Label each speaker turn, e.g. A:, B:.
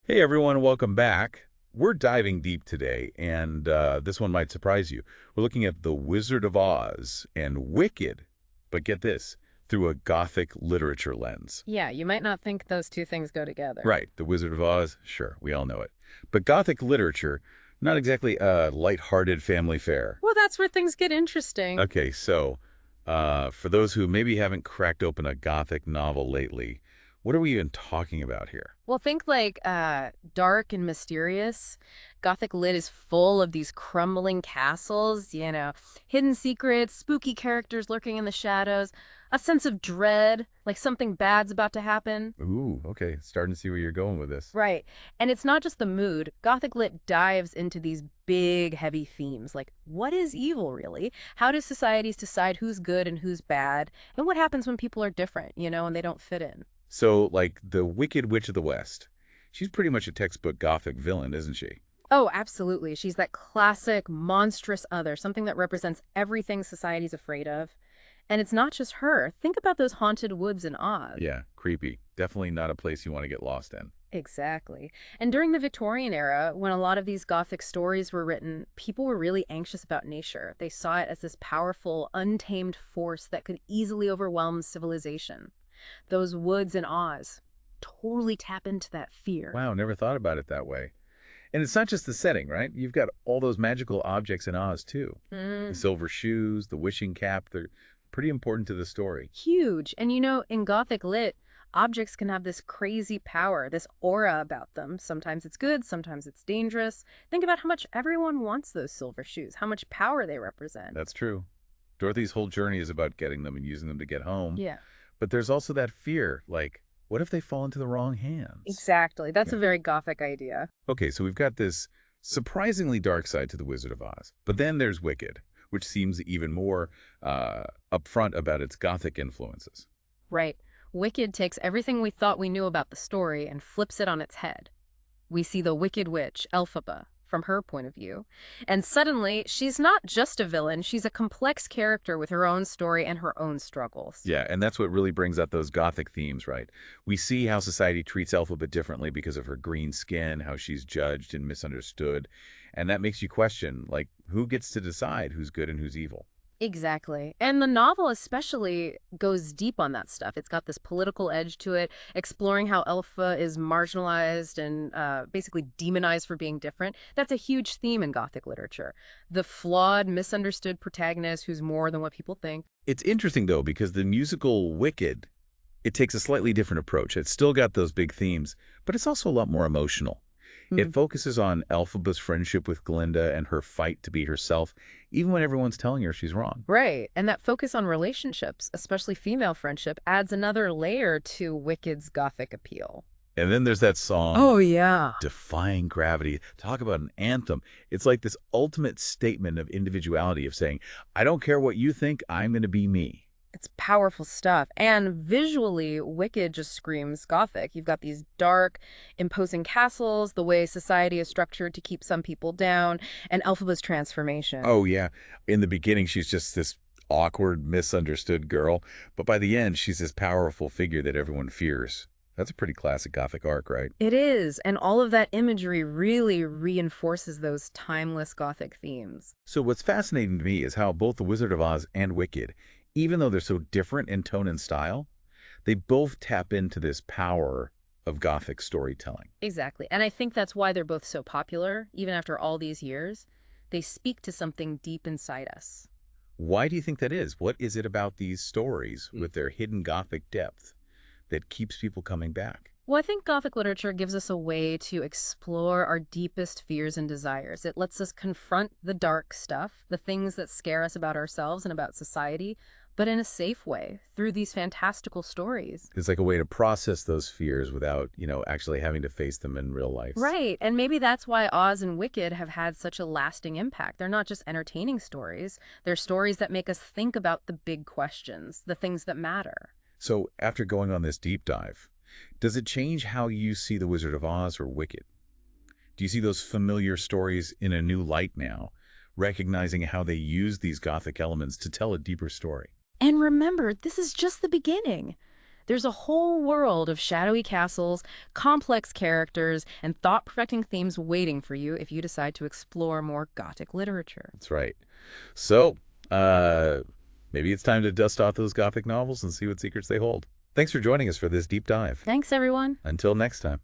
A: Hey everyone, welcome back. We're diving deep today, and this one might surprise you. We're looking at The Wizard of Oz and Wicked, but get this, through a Gothic literature lens.
B: Yeah, you might not think those two things go together.
A: Right, The Wizard of Oz, sure, we all know it. But Gothic literature, not exactly a lighthearted family fare.
B: Well, that's where things get interesting.
A: Okay, so for those who maybe haven't cracked open a Gothic novel lately, what are we even talking about here?
B: Well, think like dark and mysterious. Gothic lit is full of these crumbling castles, hidden secrets, spooky characters lurking in the shadows, a sense of dread, like something bad's about to happen.
A: Ooh, okay, starting to see where you're going with this.
B: Right. And it's not just the mood. Gothic lit dives into these big, heavy themes like what is evil, really? How do societies decide who's good and who's bad? And what happens when people are different, and they don't fit in?
A: So, like the Wicked Witch of the West, she's pretty much a textbook Gothic villain, isn't she?
B: Oh, absolutely. She's that classic monstrous other, something that represents everything society's afraid of. And it's not just her. Think about those haunted woods in Oz.
A: Yeah, creepy. Definitely not a place you want to get lost in.
B: Exactly. And during the Victorian era, when a lot of these Gothic stories were written, people were really anxious about nature. They saw it as this powerful, untamed force that could easily overwhelm civilization. Those woods in Oz totally tap into that fear.
A: Wow, never thought about it that way. And it's not just the setting, right? You've got all those magical objects in Oz, too. The
B: Mm,
A: silver shoes, the wishing cap, they're pretty important to the story.
B: huge. And in Gothic lit, objects can have this crazy power, this aura about them. Sometimes it's good, sometimes it's dangerous. Think about how much everyone wants those silver shoes, how much power they represent.
A: That's true. Dorothy's whole journey is about getting them and using them to get home.
B: Yeah.
A: But there's also that fear, like, what if they fall into the wrong hands?
B: Exactly. That's
A: Yeah.
B: a very Gothic idea.
A: Okay, so we've got this surprisingly dark side to The Wizard of Oz. But then there's Wicked, which seems even more upfront about its Gothic influences.
B: Right. Wicked takes everything we thought we knew about the story and flips it on its head. We see the Wicked Witch, Elphaba, from her point of view. And suddenly, she's not just a villain, she's a complex character with her own story and her own struggles.
A: Yeah, and that's what really brings out those Gothic themes, right? We see how society treats Elphaba differently because of her green skin, how she's judged and misunderstood. And that makes you question, like, who gets to decide who's good and who's evil?
B: Exactly. And the novel especially goes deep on that stuff. It's got this political edge to it, exploring how Elpha is marginalized and basically demonized for being different. That's a huge theme in Gothic literature. The flawed, misunderstood protagonist who's more than what people think.
A: It's interesting, though, because the musical Wicked, it takes a slightly different approach. It's still got those big themes, but it's also a lot more emotional. It focuses on Elphaba's friendship with Glinda and her fight to be herself, even when everyone's telling her she's wrong.
B: Right. And that focus on relationships, especially female friendship, adds another layer to Wicked's Gothic appeal.
A: And then there's that song,
B: Oh, yeah.
A: Defying Gravity. Talk about an anthem. It's like this ultimate statement of individuality of saying, I don't care what you think, I'm going to be me.
B: It's powerful stuff. And visually, Wicked just screams Gothic. You've got these dark, imposing castles, the way society is structured to keep some people down, and Elphaba's transformation.
A: Oh, yeah. In the beginning, she's just this awkward, misunderstood girl. But by the end, she's this powerful figure that everyone fears. That's a pretty classic Gothic arc, right?
B: It is, and all of that imagery really reinforces those timeless Gothic themes.
A: So what's fascinating to me is how both The Wizard of Oz and Wicked, even though they're so different in tone and style, they both tap into this power of Gothic storytelling.
B: Exactly. And I think that's why they're both so popular, even after all these years. They speak to something deep inside us.
A: Why do you think that is? What is it about these stories with their hidden Gothic depth that keeps people coming back?
B: Well, I think Gothic literature gives us a way to explore our deepest fears and desires. It lets us confront the dark stuff, the things that scare us about ourselves and about society, but in a safe way, through these fantastical stories.
A: It's like a way to process those fears without, actually having to face them in real life.
B: Right, and maybe that's why Oz and Wicked have had such a lasting impact. They're not just entertaining stories, they're stories that make us think about the big questions, the things that matter.
A: So after going on this deep dive, does it change how you see The Wizard of Oz or Wicked? Do you see those familiar stories in a new light now, recognizing how they use these Gothic elements to tell a deeper story?
B: And remember, this is just the beginning. There's a whole world of shadowy castles, complex characters, and thought-provoking themes waiting for you if you decide to explore more Gothic literature.
A: That's right. So, uh, maybe it's time to dust off those Gothic novels and see what secrets they hold. Thanks for joining us for this deep dive.
B: Thanks, everyone.
A: Until next time.